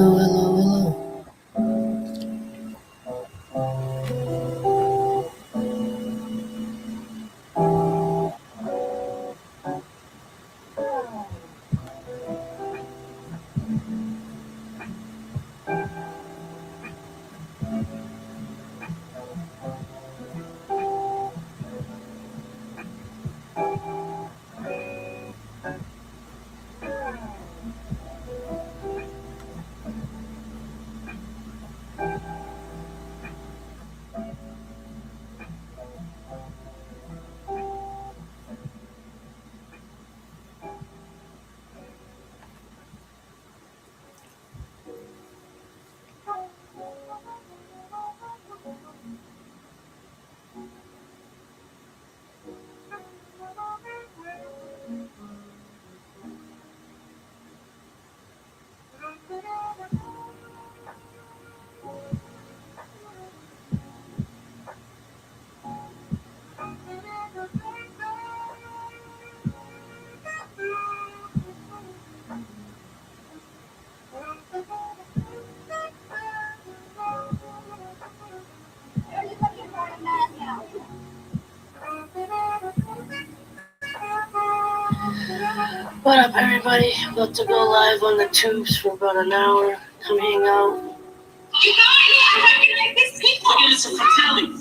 Hello, hello, hello. What up, everybody? About to go live on the tubes for about an hour. Come hang out. You guys are acting like these people. Look at this brutality.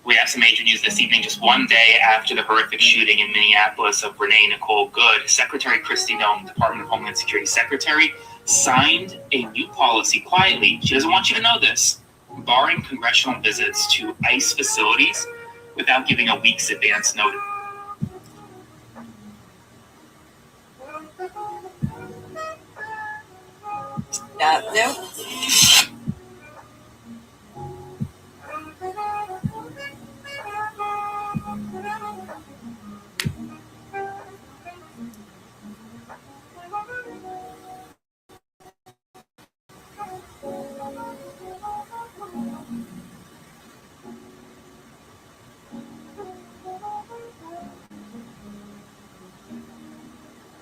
We have some major news this evening. Just one day after the horrific shooting in Minneapolis of Renee Nicole Good, Secretary Kristi Noem, Department of Homeland Security Secretary, signed a new policy quietly. She doesn't want you to know this, barring congressional visits to ICE facilities without giving a week's advance notice. No.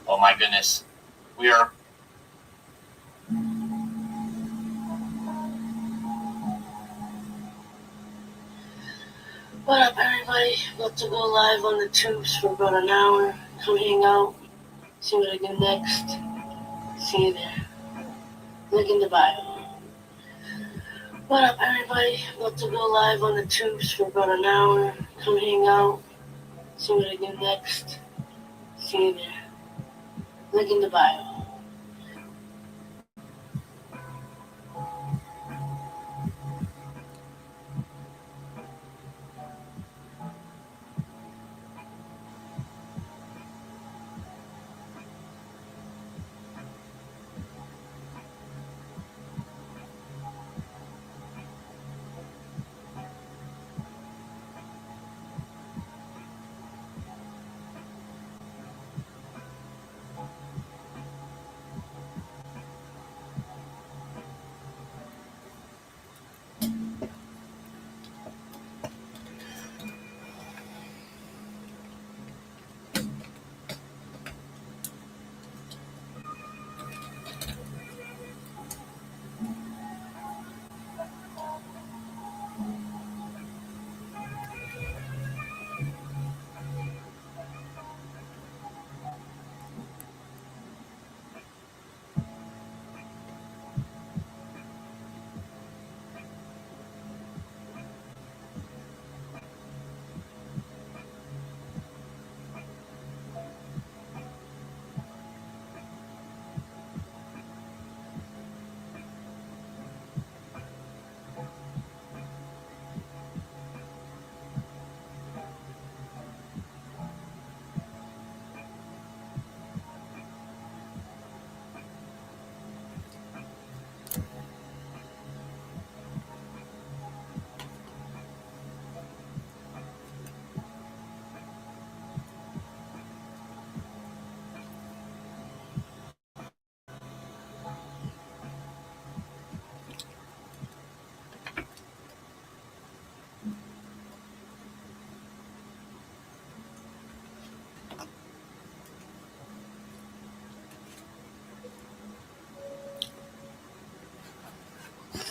Oh my goodness. We are What up, everybody? About to go live on the tubes for about an hour. Come hang out. See what I do next. See you there. Link in the bio. What up, everybody? About to go live on the tubes for about an hour. Come hang out. See what I do next. See you there. Link in the bio.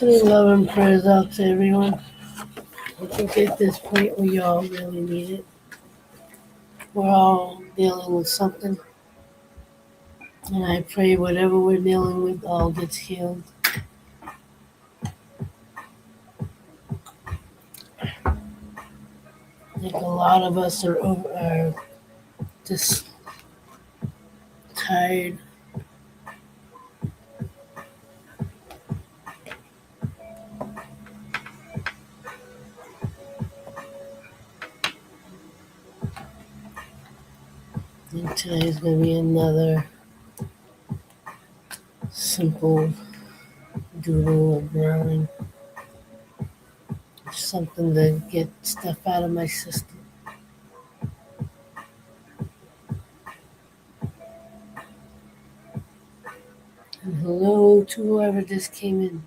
Sending love and prayers out to everyone. I think at this point we all really need it. We're all dealing with something. And I pray whatever we're dealing with all gets healed. I think a lot of us are just tired. And today's going to be another simple doodle or drawing. Something to get stuff out of my system. And hello to whoever just came in.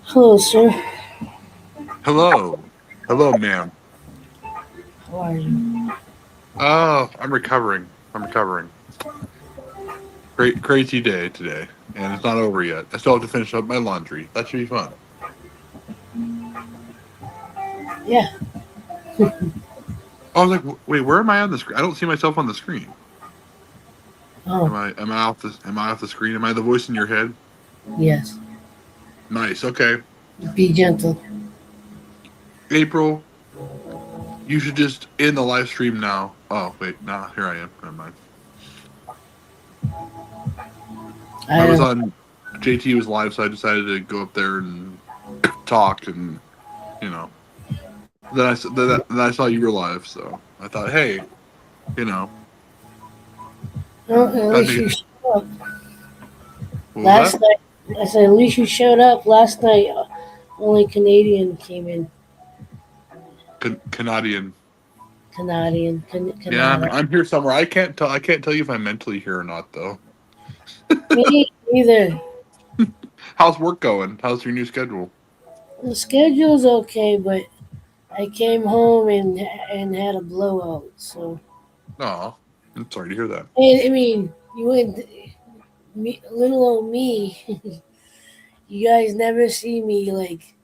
Hello, sir. Hello. Hello, ma'am. How are you? Oh, I'm recovering. I'm recovering. Great, crazy day today, and it's not over yet. I still have to finish up my laundry. That should be fun. Yeah. I was like, wait, where am I on the screen? I don't see myself on the screen. Oh, Am I off the Am I off the screen? Am I the voice in your head? yes. Nice. Okay. Be gentle. April, you should just end the live stream now. Oh wait, nah, here I am. Never mind. I I was don't. on JT was live, so I decided to go up there and talk, and you know. Then I saw you were live, so I thought, hey, you know, Well, at gotta least make you it. showed up What was last that? night. I said, at least you showed up last night. Only Canadian came in. Canadian. Yeah, Canada. I'm here somewhere. I can't tell you if I'm mentally here or not, though. Me either. How's work going? How's your new schedule? The schedule's okay, but I came home and had a blowout. So Oh, I'm sorry to hear that. I mean, you went me, little old me. You guys never see me like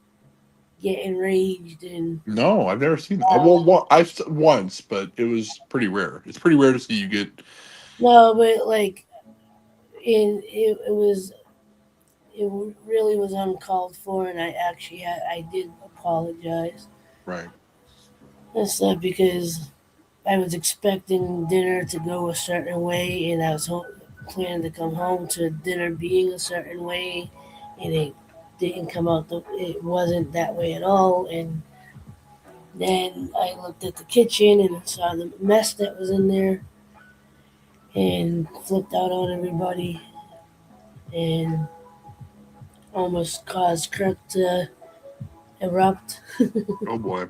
get enraged and No, I've never seen that. Well, I've once, but it was pretty rare. It's pretty rare to see you get no, but like it really was uncalled for, and I did apologize. right. That's not because I was expecting dinner to go a certain way, and I was planning to come home to dinner being a certain way, and it didn't come out. It wasn't that way at all. And then I looked at the kitchen and saw the mess that was in there, and flipped out on everybody, and almost caused Kirk to erupt Oh boy.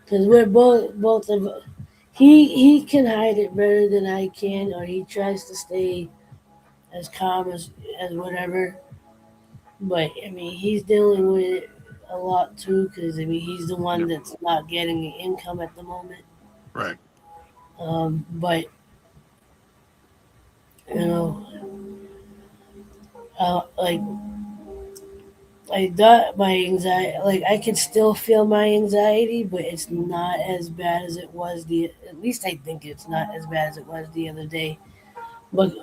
because we're both of he can hide it better than I can, or he tries to stay as calm as whatever. But I mean, he's dealing with it a lot too, because I mean, he's the one Yeah. that's not getting the income at the moment. Right. But you know, like I thought my anxiety, like I could still feel my anxiety, but it's not as bad as it was the. At least I think it's not as bad as it was the other day. But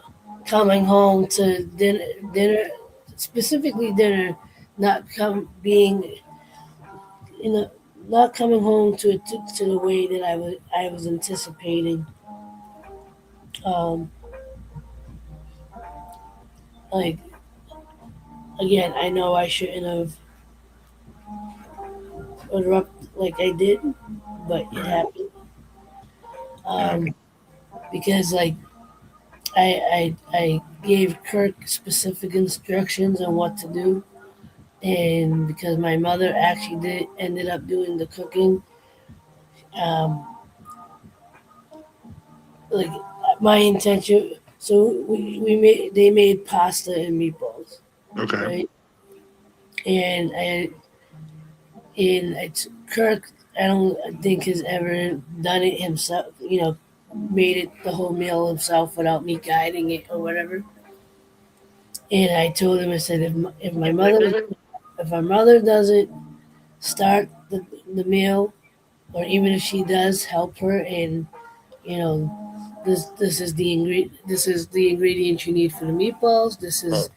coming home to dinner, specifically dinner, not come being, you know, not coming home to the way that I was anticipating. Um, like again, I know I shouldn't have erupted like I did, but it Right. happened. Yeah. Um, because like I gave Kirk specific instructions on what to do, and because my mother actually did ended up doing the cooking, um, like my intention. So we made they made pasta and meatballs, Okay. right? And it's Kirk. I don't think has ever done it himself. Made it the whole meal himself without me guiding it or whatever. And I told him, I said, if my mother doesn't start the meal, or even if she does, help her, and you know, this is the ingredients you need for the meatballs. This is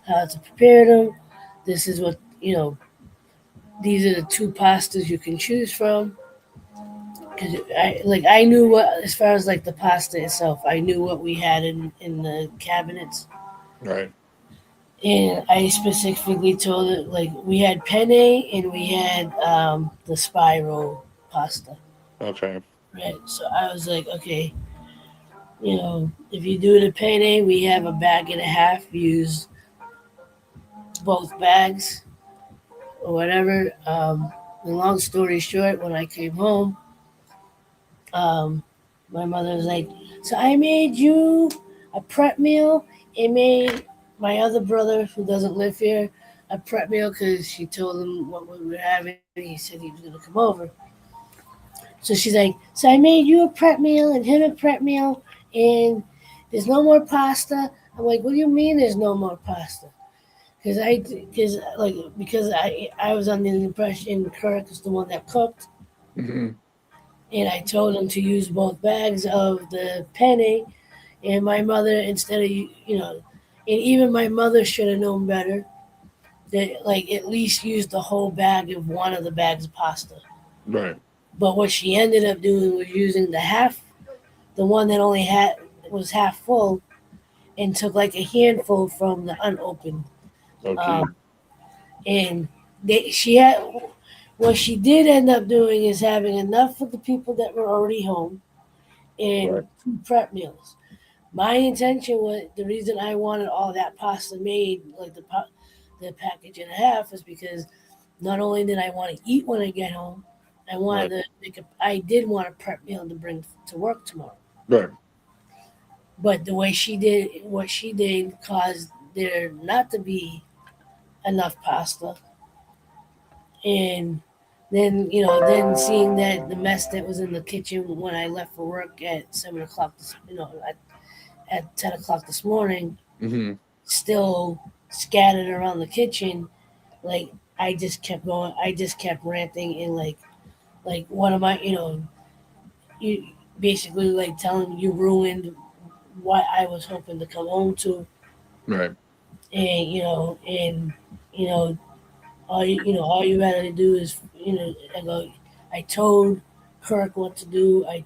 Oh. how to prepare them. This is what these are the two pastas you can choose from. Because I knew what, as far as like the pasta itself, I knew what we had in the cabinets. Right. And I specifically told it, like, we had penne and we had the spiral pasta, Okay. right? So I was like, okay, if you do the penne, we have a bag and a half. Use both bags or whatever. And long story short, when I came home, um, my mother was like, so I made you a prep meal. It made my other brother, who doesn't live here, a prep meal because she told him what we were having. He said he was going to come over. So she's like, so I made you a prep meal and him a prep meal, and there's no more pasta. I'm like, what do you mean there's no more pasta? because I was under the impression Kirk is the one that cooked, Hmm. and I told him to use both bags of the penne, and my mother instead of and even my mother should have known better. That like at least use the whole bag of one of the bags of pasta. Right. But what she ended up doing was using the one that only had was half full, and took like a handful from the unopened. Oh, geez. Um, and she had what she did end up doing is having enough for the people that were already home Right. and two prep meals. My intention was the reason I wanted all that pasta made, like the package and a half, is because not only did I want to eat when I get home, Right. I did want a prep meal to bring to work tomorrow. Right. But the way what she did caused there not to be enough pasta. And then seeing that the mess that was in the kitchen when I left for work at 7 o'clock, at 10 o'clock this morning, Hmm. still scattered around the kitchen, like I just kept going. I just kept ranting and like what am I? You basically like telling me you ruined what I was hoping to come home to, Right. and you know all you gotta do is I go. I told Kirk what to do. And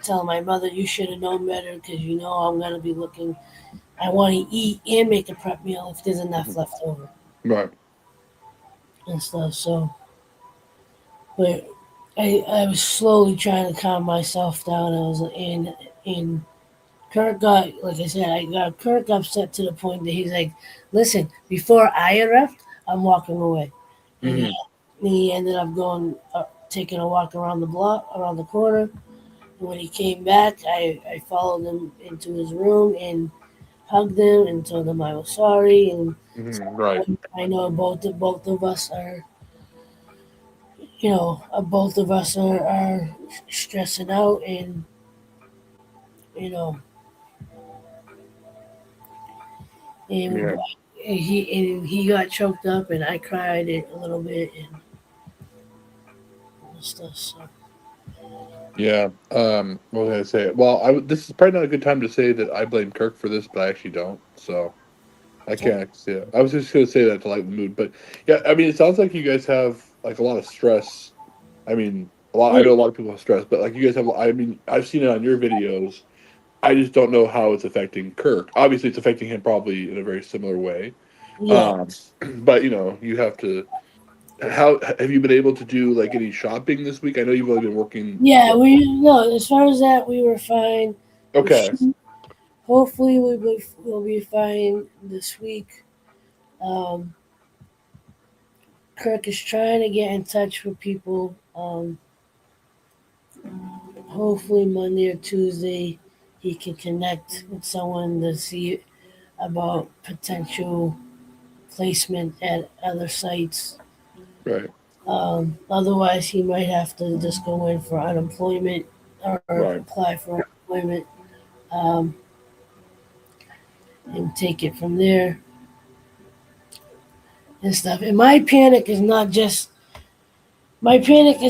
tell my mother you should have known better because I'm gonna be looking. I want to eat and make a prep meal if there's enough Mhm. left over Right. and stuff. So, but I was slowly trying to calm myself down. I was in Kirk got like I said, I got Kirk upset to the point that he's like, "Listen, before I left, I'm walking away," and Hmm. he ended up going taking a walk around the block, around the corner. And when he came back, I followed him into his room and hugged him and told him I was sorry. And Hmm. Right. I know both of us are, both of us are stressing out, and you know, and Yeah. he got choked up, and I cried a little bit and stuff. So Yeah. What was I gonna say? Well, this is probably not a good time to say that I blame Kirk for this, but I actually don't. So I can't actually say it. I was just gonna say that to lighten the mood, but yeah, I mean, it sounds like you guys have like a lot of stress. I mean, a lot. I know a lot of people have stress, but like you guys have. I mean, I've seen it on your videos. I just don't know how it's affecting Kirk. Obviously, it's affecting him probably in a very similar way. yeah, Um, but you have to. How have you been able to do like any shopping this week? I know you've only been working. yeah. We no, as far as that, we were fine. We Okay. should, hopefully we'll be fine this week. Um, Kirk is trying to get in touch with people. Hopefully Monday or Tuesday he can connect with someone to see about potential placement at other sites. Right. Otherwise, he might have to just go in for unemployment or Right. apply for unemployment um, and take it from there and stuff. And my panic is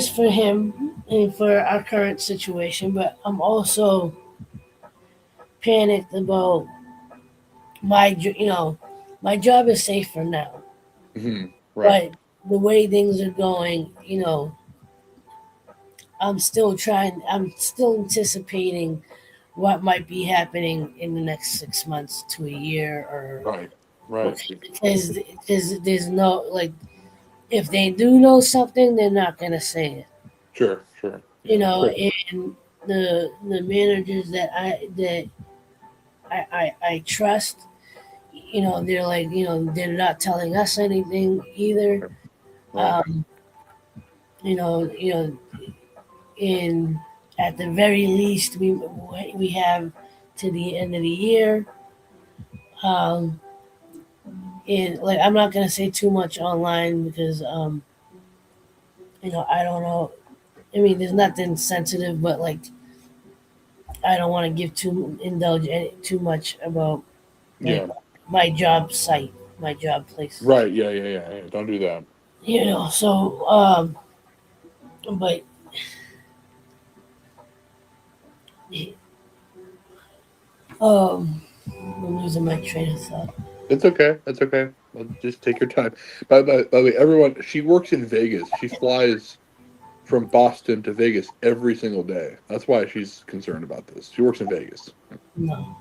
for him and for our current situation, but I'm also panicked about my job is safe for now, Hmm. Right. but the way things are going, I'm still anticipating what might be happening in the next 6 months to a year or Right. Right. because there's no like if they do know something they're not gonna say it, Sure. Sure. Yeah. Sure. and the managers that I trust, they're like, they're not telling us anything either. Right. Um, you know, you know, in at the very least, we have to the end of the year. Um, and like, I'm not gonna say too much online because, I don't know. I mean, there's nothing sensitive, but like, I don't want to give too indulge too much about like Yeah. my job site, my job place. Right. Yeah. Yeah. Yeah. Yeah. Don't do that. So but I'm losing my train of thought. It's okay. It's okay. Well, just take your time. By the way, everyone, she works in Vegas. She flies from Boston to Vegas every single day. That's why she's concerned about this. She works in Vegas. No,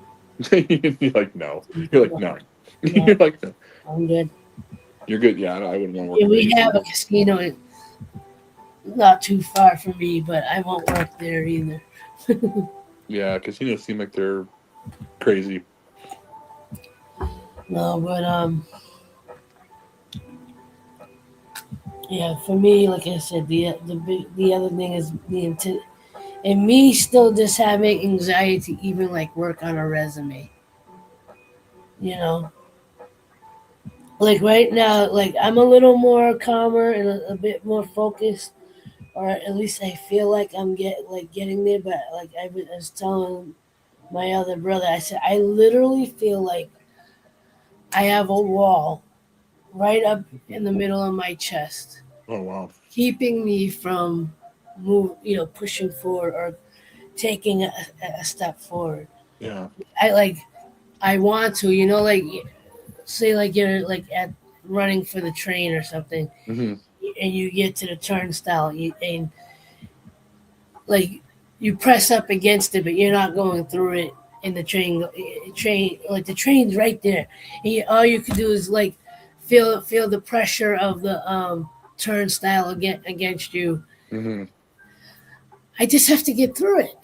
You're like, no. You're like, no, no. no, You're like, no. I'm good. You're good. Yeah, I wouldn't want to work Yeah, in we Vegas have a either. casino not too far from me, but I won't work there either. Yeah, casinos seem like they're crazy. No, but yeah, for me, like I said, the other thing is and me still just having anxiety, to even like work on a resume. You know, like right now, like I'm a little more calmer and a bit more focused, or at least I feel like I'm getting there. But like I was telling my other brother, I said I literally feel like I have a wall right up in the middle of my chest, Oh wow. keeping me from pushing forward or taking a step forward. Yeah. I like I want to, like say like you're like at running for the train or something, Hmm. and you get to the turnstile, and like you press up against it, but you're not going through it. And the train, like the train's right there, and all you can do is like feel the pressure of the turnstile against you. Hmm. I just have to get through it.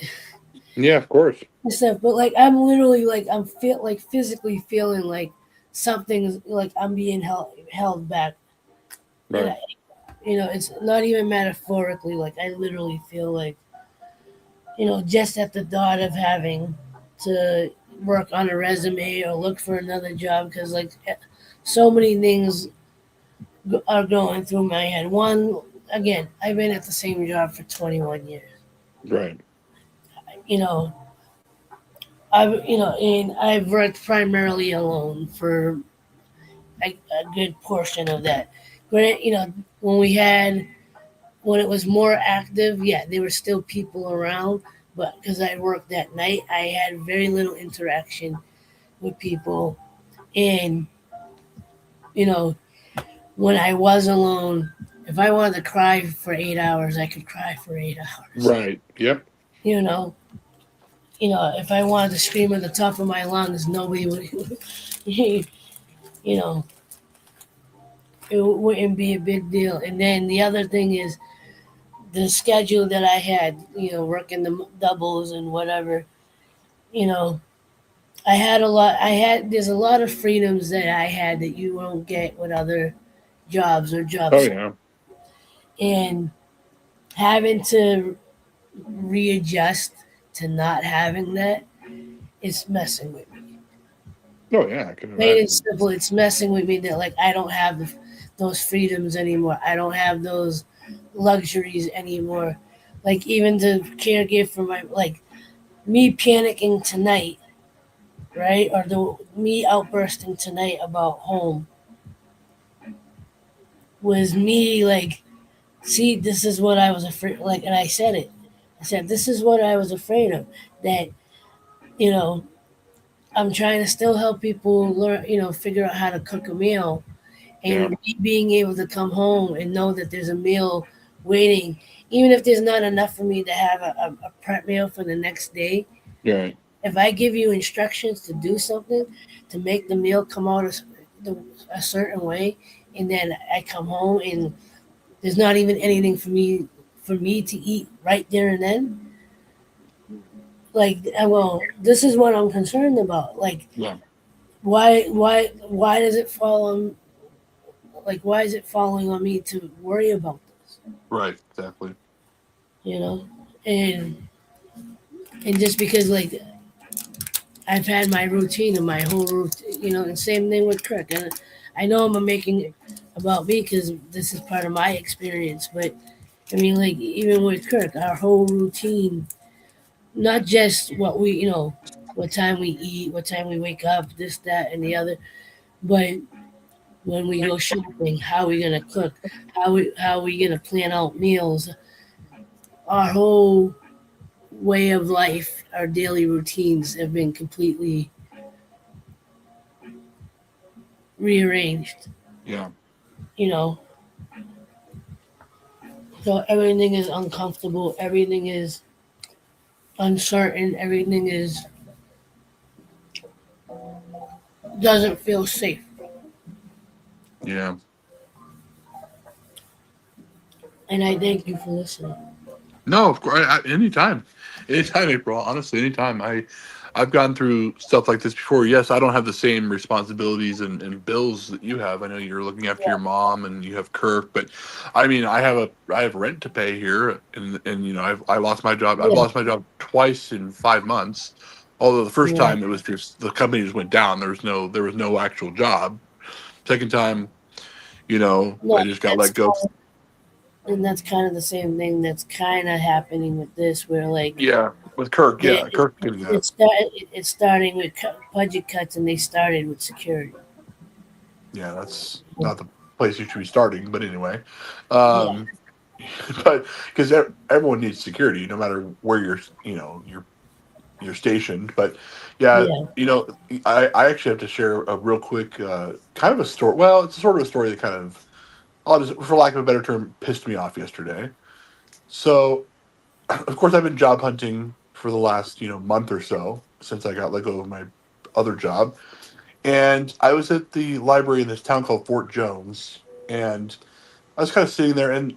Yeah, of course. And stuff. But like I'm literally like I'm feel like physically feeling like something's like I'm being held back. And Right. it's not even metaphorically. Like I literally feel like just at the thought of having to work on a resume or look for another job, because like so many things are going through my head. One, again, I've been at the same job for 21 years. Right. You know, and I've worked primarily alone for a good portion of that. But when we had when it was more active, yeah, there were still people around. But because I worked that night, I had very little interaction with people. And you know, when I was alone, if I wanted to cry for 8 hours, I could cry for 8 hours. Right. Yep. You know, if I wanted to scream at the top of my lungs, nobody would. you know, it wouldn't be a big deal. And then the other thing is the schedule that I had. Working the doubles and whatever. You know, I had a lot. I had There's a lot of freedoms that I had that you won't get with other jobs or Oh jobs, yeah. and having to readjust to not having that is messing with me. Oh yeah. I can Plain and imagine. simple, it's messing with me that like I don't have those freedoms anymore. I don't have those luxuries anymore. Like even to caregive for my like me panicking tonight, right? Or the me outbursting tonight about home was me like, see, this is what I was afraid like, and I said it. I said this is what I was afraid of. That you know I'm trying to still help people learn, figure out how to cook a meal, Yeah. and me being able to come home and know that there's a meal waiting, even if there's not enough for me to have a prep meal for the next day. Right. If I give you instructions to do something to make the meal come out a certain way, and then I come home and there's not even anything for me to eat right there and then, like, well, this is what I'm concerned about. Like, Yeah. why does it fall on like why is it falling on me to worry about this? Right. Exactly. You know, and just because like I've had my routine and my whole routine, and same thing with Kirk. And I know I'm making it about me because this is part of my experience, but I mean, like even with Kirk, our whole routine, not just what we, what time we eat, what time we wake up, this, that, and the other. But when we go shopping, how are we gonna cook? How are we gonna plan out meals? Our whole way of life, our daily routines have been completely rearranged. Yeah. You know, so everything is uncomfortable. Everything is uncertain. Everything is doesn't feel safe. Yeah. And I thank you for listening. No, of course. Anytime, April. Honestly, anytime. I've gone through stuff like this before. Yes, I don't have the same responsibilities and bills that you have. I know you're looking after your mom and you have Kirk, but I mean, I have rent to pay here, and you know, I lost my job. I've Yeah, lost my job twice in 5 months. Although the first yeah. time it was just the company just went down. There was no actual job. Second time, you know, No, I just got let go. and that's kind of the same thing that's kind of happening with this, where like Yeah, with Kirk. they, Yeah, Kirk getting that. it's starting with budget cuts, and they started with security. Yeah, that's not the place you should be starting. But anyway, Yeah, um, but because everyone needs security, no matter where you're stationed. But yeah, yeah, you know, I actually have to share a real quick kind of a story. Well, it's sort of a story that kind of, I'll just, for lack of a better term, pissed me off yesterday. So, of course, I've been job hunting for the last month or so since I got let go of my other job. And I was at the library in this town called Fort Jones, and I was kind of sitting there, and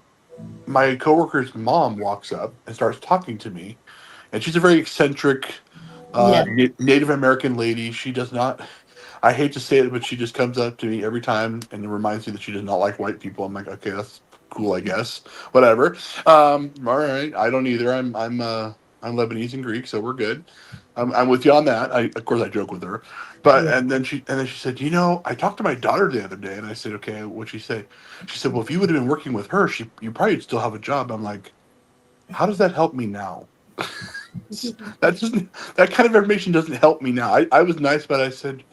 my coworker's mom walks up and starts talking to me, and she's a very eccentric yeah, Native American lady. She does not. I hate to say it, but she just comes up to me every time and reminds me that she does not like white people. I'm like, okay, that's cool, I guess. Whatever. All right. I don't either. I'm Lebanese and Greek, so we're good. I'm with you on that. Of course I joke with her, but yeah. and then she said, I talked to my daughter the other day, and I said, okay, what'd she say? She said, well, if you would have been working with her, you probably would still have a job. I'm like, how does that help me now? that doesn't that kind of information doesn't help me now. I was nice, but I said,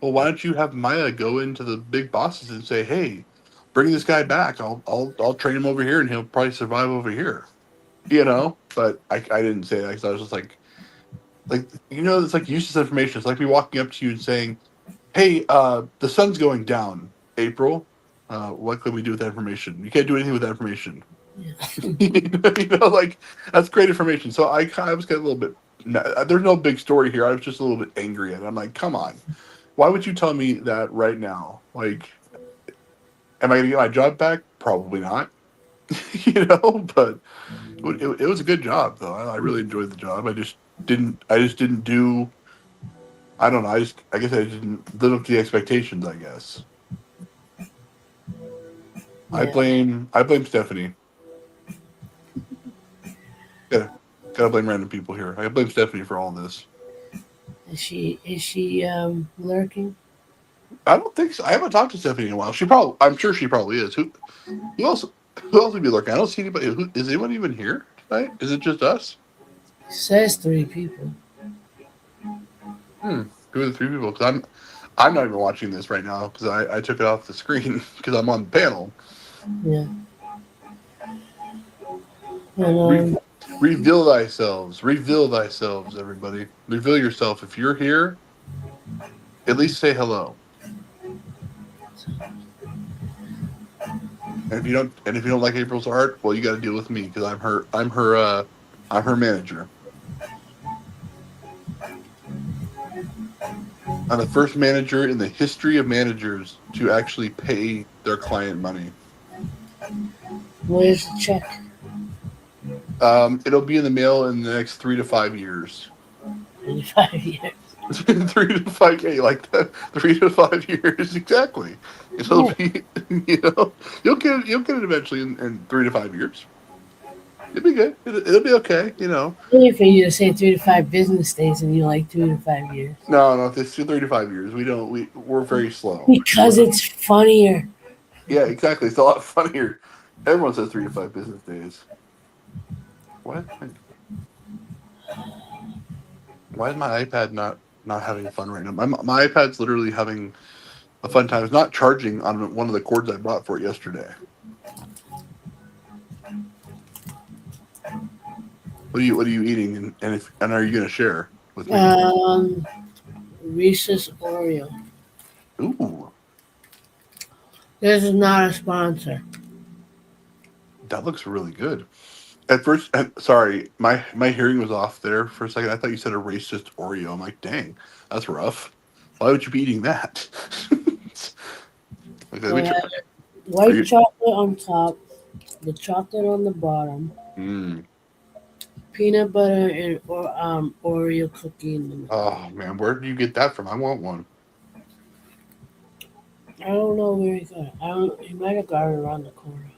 well, why don't you have Maya go into the big bosses and say, hey, bring this guy back. I'll train him over here, and he'll probably survive over here. But I didn't say that because I was just like it's like useless information. It's like me walking up to you and saying, hey, the sun's going down, April. What can we do with that information? You can't do anything with that information. Like, that's great information. So I was getting a little bit. There's no big story here. I was just a little bit angry at it. I'm like, come on, why would you tell me that right now? Like, am I going to get my job back? Probably not. But it was a good job though. I really enjoyed the job. I just didn't do. I don't know. I guess I didn't live up to the expectations. I guess Yeah. I blame Stephanie. Gotta blame random people here. I blame Stephanie for all this. Is she lurking? I don't think so. I haven't talked to Stephanie in a while. I'm sure she probably is. Who else? Who else would be lurking? I don't see anybody. Is anyone even here tonight? Is it just us? Says three people. Who are the three people? Because I'm not even watching this right now because I took it off the screen because I'm on the panel. Yeah. Re- And reveal thyself. Reveal thyselves, everybody. Reveal yourself. If you're here, at least say hello. And if you don't like April's art, well, you got to deal with me because I'm her manager. I'm the first manager in the history of managers to actually pay their client money. where's the check? It'll be in the mail in the next 3 to 5 years. 5 years. 3 to 5, yeah, like that. 3 to 5 years, exactly. It'll Yeah. be, you'll get it eventually in 3 to 5 years. It'll be good. It'll be okay. Only for you to say 3 to 5 business days, and you like 3 to 5 years. No, it's 3 to 5 years. We're very slow. Because it's funnier. Yeah, exactly. It's a lot funnier. Everyone says 3 to 5 business days. What? Why is my iPad not having fun right now? My iPad's literally having a fun time. It's not charging on one of the cords I bought for it yesterday. What are you eating, and are you gonna share with me? Reese's Oreo. Ooh, This is not a sponsor. that looks really good. At first, sorry, my hearing was off there for a second. I thought you said a racist Oreo. I'm like, dang, that's rough. Why would you be eating that? Okay, They have are white you? chocolate on top, the chocolate on the bottom, Mm, peanut butter and Oreo cookie in the middle. oh man, where do you get that from? I want one. I don't know where he got it. I don't. He might have got it around the corner.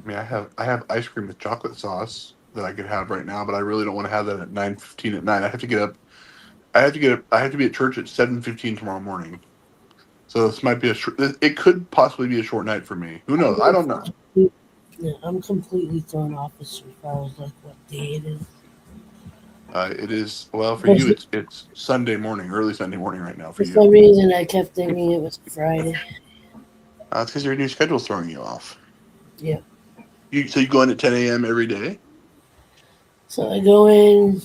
I mean, I have ice cream with chocolate sauce that I could have right now, but I really don't want to have that at 9:15 at night. I have to get up. I have to get up. I have to be at church at 7:15 tomorrow morning. So this might be a short. It could possibly be a short night for me. Who knows? I don't know. Yeah, I'm completely thrown off as far as like what day it is. It is well for For you. It's Sunday morning, early Sunday morning right now for for you. some reason, I kept thinking it was Friday. It's because your new schedule's throwing you off. Yeah. So you go in at 10 a.m. every day. So I go in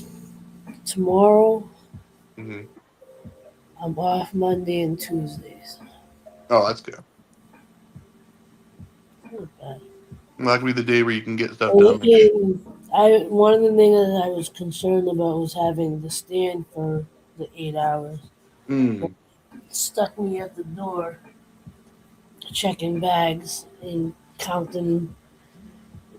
tomorrow. Mm-hmm. I'm off Monday and Tuesdays. Oh, that's good. Not bad. That could be the day where you can get stuff Oh, done. and one of the things that I was concerned about was having the stand for the 8 hours. Mm, It stuck me at the door, checking bags and counting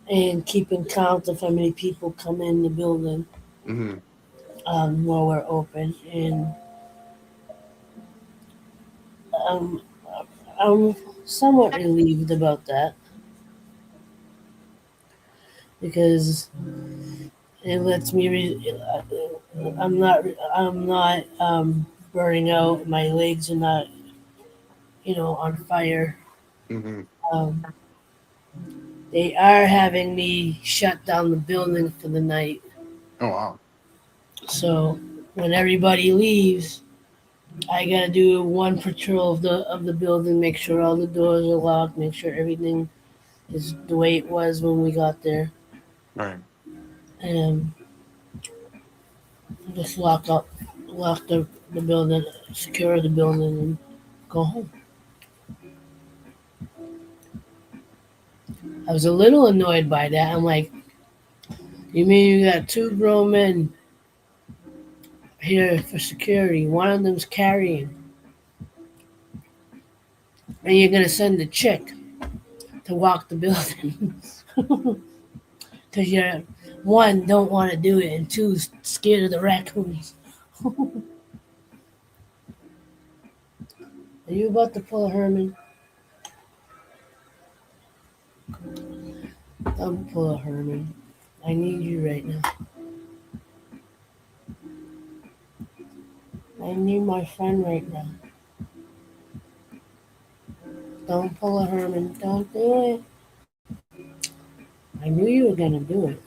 and keeping count of how many people come in the building mm-hmm. while we're open. And um, I'm somewhat relieved about that because it lets me. I'm not burning out. My legs are not, on fire. Mm-hmm. Um, they are having me shut down the building for the night. Oh wow. So when everybody leaves, I gotta do one patrol of the building, make sure all the doors are locked, make sure everything is the way it was when we got there, All right. and just lock the building, secure the building, and go home. I was a little annoyed by that. I'm like, you mean you got two grown men here for security? One of them's carrying, and you're gonna send a chick to walk the building because you're one don't want to do it, and two scared of the raccoons. Are you about to pull a Herman? Don't pull a Herman. I need you right now. I need my friend right now. Don't pull a Herman. Don't do it. I knew you were gonna do it.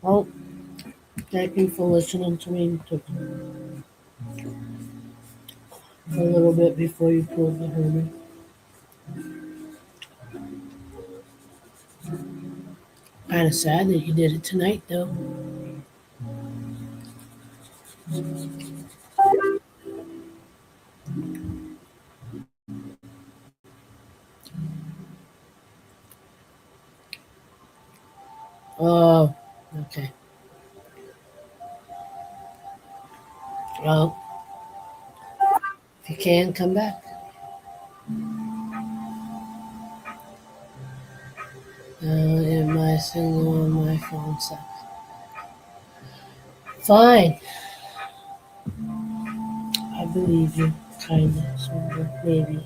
Well, thank you for listening to me a little bit before you pulled the Herman. Kind of sad that you did it tonight, though. Oh, okay. Well, if you can, come back. Am I single on my phone set? Fine. I believe you. Kinda, sorta, maybe.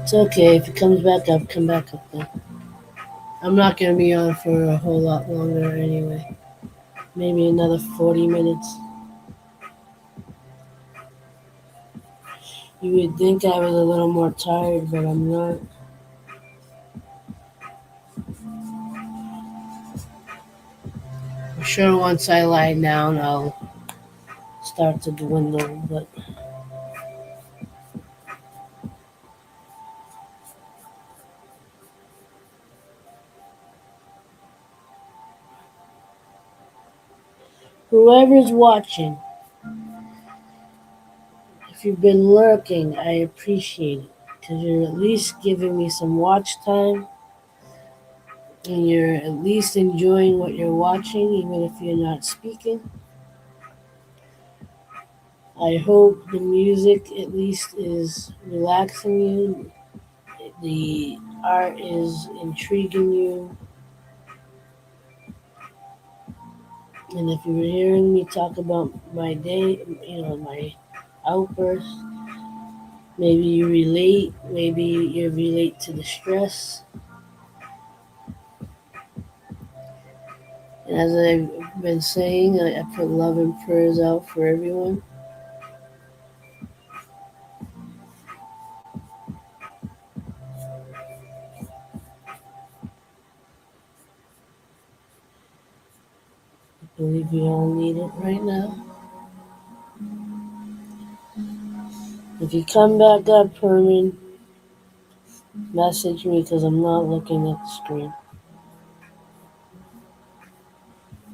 It's okay. If it comes back up, come back up then. I'm not gonna be on for a whole lot longer anyway. Maybe another 40 minutes. You would think I was a little more tired, but I'm not. I'm sure once I lie down, I'll start to dwindle, but whoever's watching, if you've been lurking, I appreciate it because you're at least giving me some watch time and you're at least enjoying what you're watching, even if you're not speaking. I hope the music at least is relaxing you, the art is intriguing you, and if you're hearing me talk about my day, my outbursts, maybe you relate, maybe you relate to the stress. And as I've been saying, I put love and prayers out for everyone. I believe we all need it right now. If you come back up, Herman, message me because I'm not looking at the screen.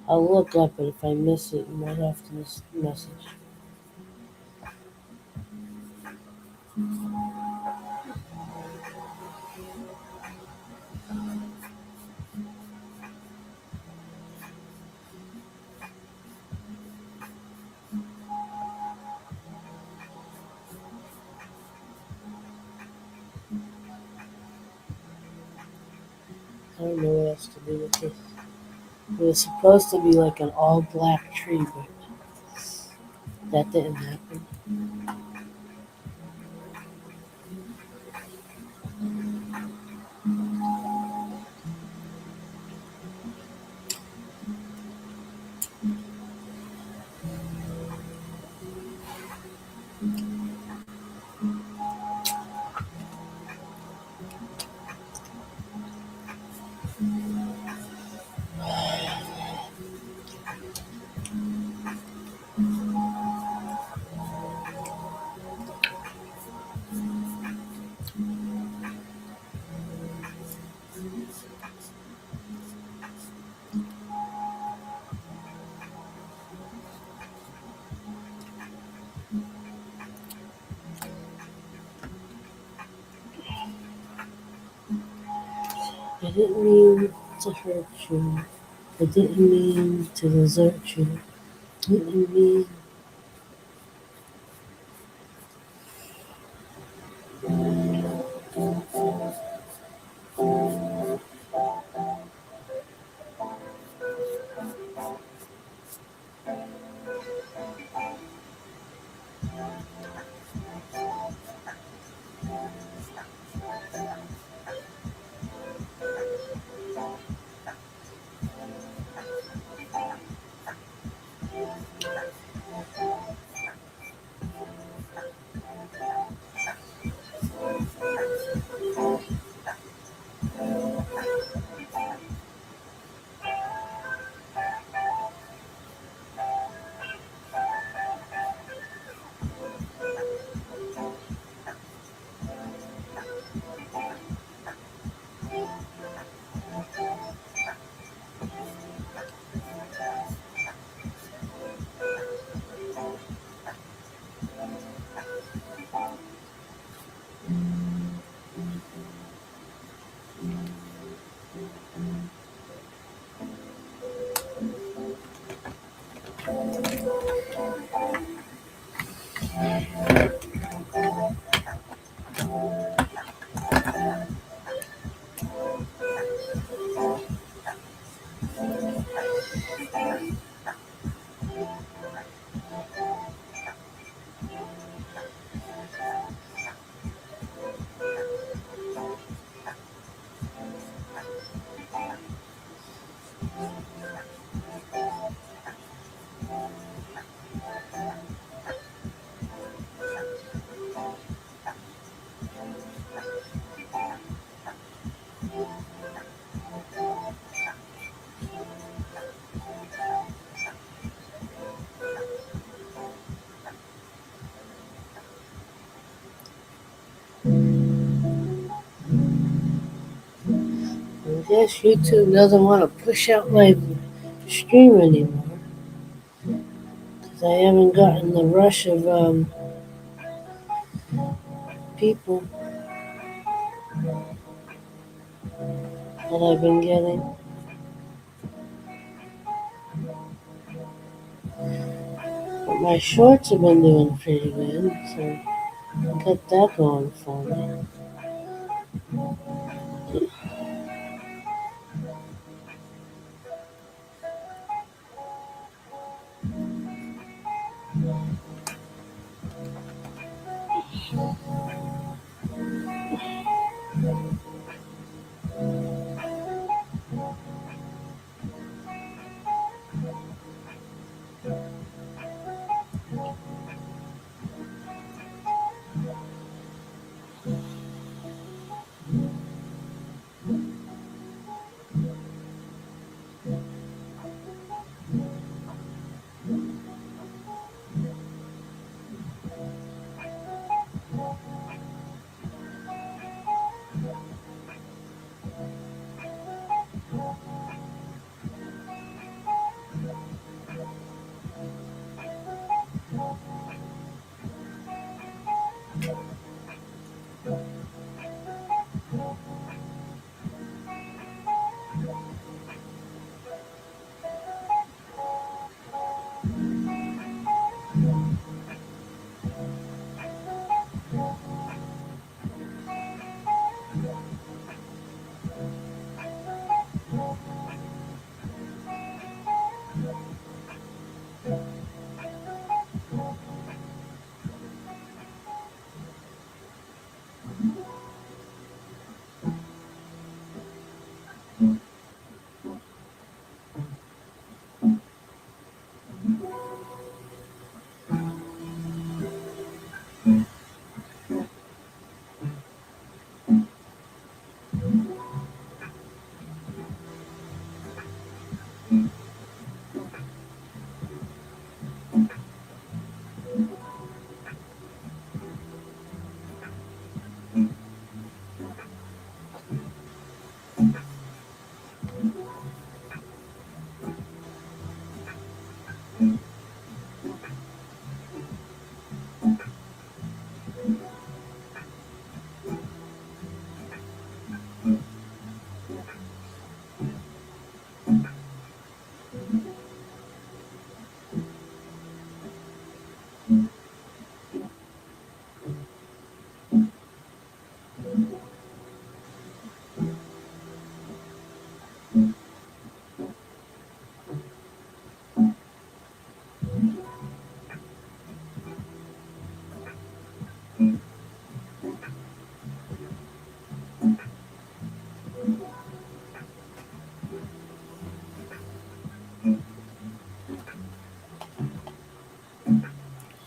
I'll look up, but if I miss it, you might have to message. I don't know what else to do with this. It was supposed to be like an all black tree, but that didn't happen. I didn't mean to hurt you. I didn't mean to desert you. I didn't mean. guess YouTube doesn't want to push out my stream anymore because I haven't gotten the rush of people that I've been getting. But my shorts have been doing pretty good, so I got that going for me.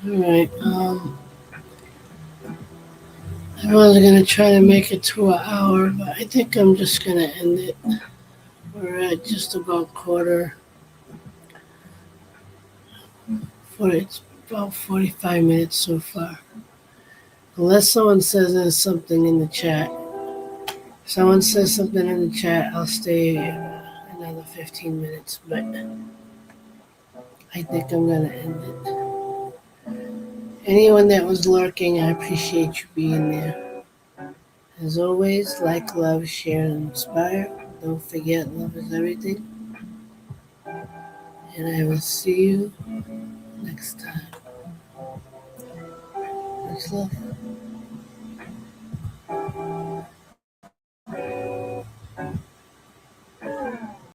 Alright, I was gonna try to make it to an hour, but I think I'm just gonna end it. We're at just about quarter. It's about 45 minutes so far. Unless someone says there's something in the chat. If someone says something in the chat, I'll stay another 15 minutes, but I think I'm gonna end it. Anyone that was lurking, I appreciate you being there. As always, like, love, share, and inspire. Don't forget, love is everything. And I will see you next time. Much love.